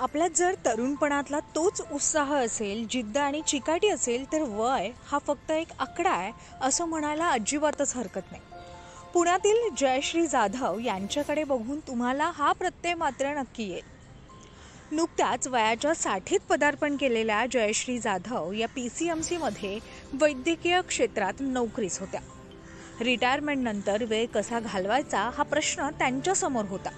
आपल्यात जर तरुणपणातला तोच उत्साह असेल, जिद्द आणि चिकाटी असेल, तर वय हा फक्त एक आकडा आहे असं म्हणायला अजिबातच हरकत नाही. पुण्यातील जयश्री जाधव यांच्याकडे बघून तुम्हाला हा प्रत्यय मात्र नक्की येईल. नुकत्याच वयाच्या 60त पदार्पण केलेल्या जयश्री जाधव या PCMCमध्ये वैद्यकीय क्षेत्रात नोकरीस होत्या. रिटायरमेंटनंतर वेळ कसा घालवायचा हा प्रश्न त्यांच्यासमोर होता.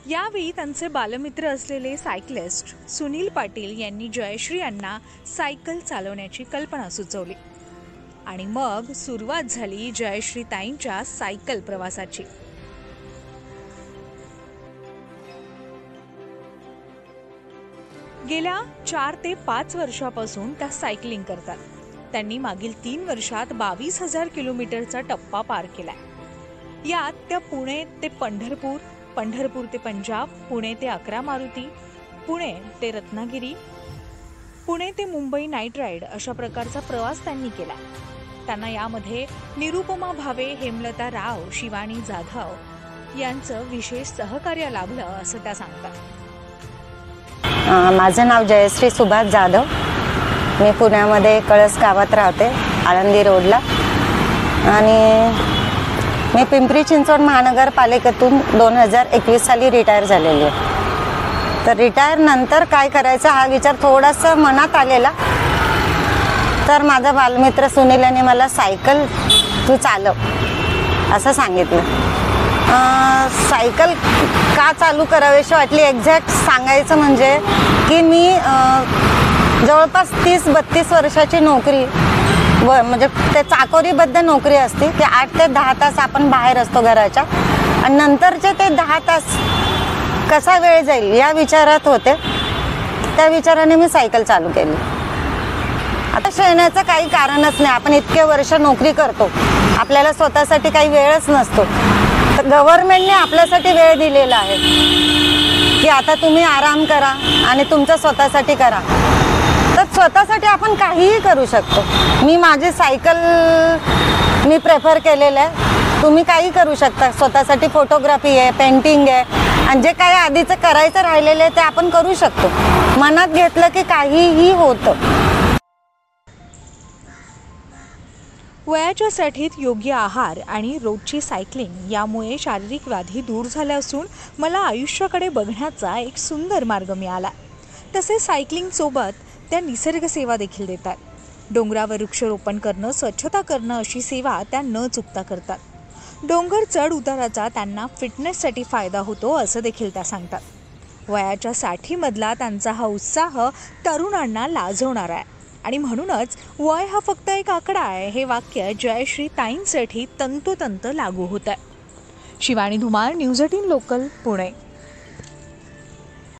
यावेळी त्यांचे बालमित्र असलेले सायकलिस्ट सुनील पाटील यांनी जयश्री यांना सायकल चालवण्याची कल्पना सुचवली आणि मग सुरुवात झाली जयश्री ताईंच्या सायकल प्रवासाची. गेल्या 4 ते 5 वर्षापासून त्या सायकलिंग करतात. त्यांनी मागील 3 वर्षात 22,000 किलोमीटरचा टप्पा पार केलाय. यात त्या पुणे ते पंढरपूर, पंढरपूर ते पंजाब, पुणे ते अकरा मारुती, पुणे ते रत्नागिरी, पुणे ते मुंबई नाईट राईड अशा प्रकारचा प्रवास त्यांनी केला. त्यांना यामध्ये निरुपमा भावे, हेमलता राव, शिवानी जाधव यांचं विशेष सहकार्य लाभलं असं त्या सांगतात. माझं नाव जयश्री सुभाष जाधव. मी पुण्यामध्ये कळस गावात राहते, आळंदी रोडला. आणि मी पिंपरी चिंचवड महानगरपालिकेतून 2021 साली रिटायर झालेली आहे. तर रिटायर नंतर काय करायचं हा विचार थोडासा मनात आलेला. तर माझा बालमित्र सुनील यांनी मला सायकल तू चालव असं सांगितलं. सायकल का चालू करावीशी वाटली एक्झॅक्ट सांगायचं म्हणजे की मी जवळपास 30-32 वर्षाची नोकरी म्हणजे ते चाकोरीबद्ध नोकरी असते. ते 8 ते 10 तास आपण बाहेर असतो घराच्या, आणि नंतरचे ते 10 तास कसा वेळ जाईल या विचारात होते. त्या विचाराने मी सायकल चालू केली. आता येण्याचं काही कारणच नाही. आपण इतके वर्ष नोकरी करतो, आपल्याला स्वतःसाठी काही वेळच नसतो. तर गव्हर्नमेंटने आपल्यासाठी वेळ दिलेला आहे की आता तुम्ही आराम करा आणि तुमचं स्वतःसाठी करा. तर स्वतःसाठी आपण काहीही करू शकतो. मी माझी सायकल मी प्रेफर केलेलं आहे. तुम्ही काही करू शकता स्वतःसाठी. फोटोग्राफी आहे, पेंटिंग आहे, आणि जे काही आधीचं करायचं राहिलेलं आहे ते आपण करू शकतो. मनात घेतलं की काहीही होतं. वयाच्या साठीत योग्य आहार आणि रोजची सायकलिंग यामुळे शारीरिक व्याधी दूर झाल्या असून मला आयुष्याकडे बघण्याचा एक सुंदर मार्ग मिळाला. तसेच सायकलिंगसोबत त्या निसर्ग सेवा देखील देतात. डोंगरावर वृक्षारोपण करणं, स्वच्छता करणं अशी सेवा त्या न चुकता करतात. डोंगर चढ उताराचा त्यांना फिटनेससाठी फायदा होतो असं देखील त्या सांगतात. वयाच्या 60मधला त्यांचा हा उत्साह तरुणांना लाजवणारा आहे आणि म्हणूनच वय हा फक्त एक आकडा आहे हे वाक्य जयश्री ताईंसाठी तंतोतंत लागू होत आहे. Shivani Dhumal, news 18 local, Pune.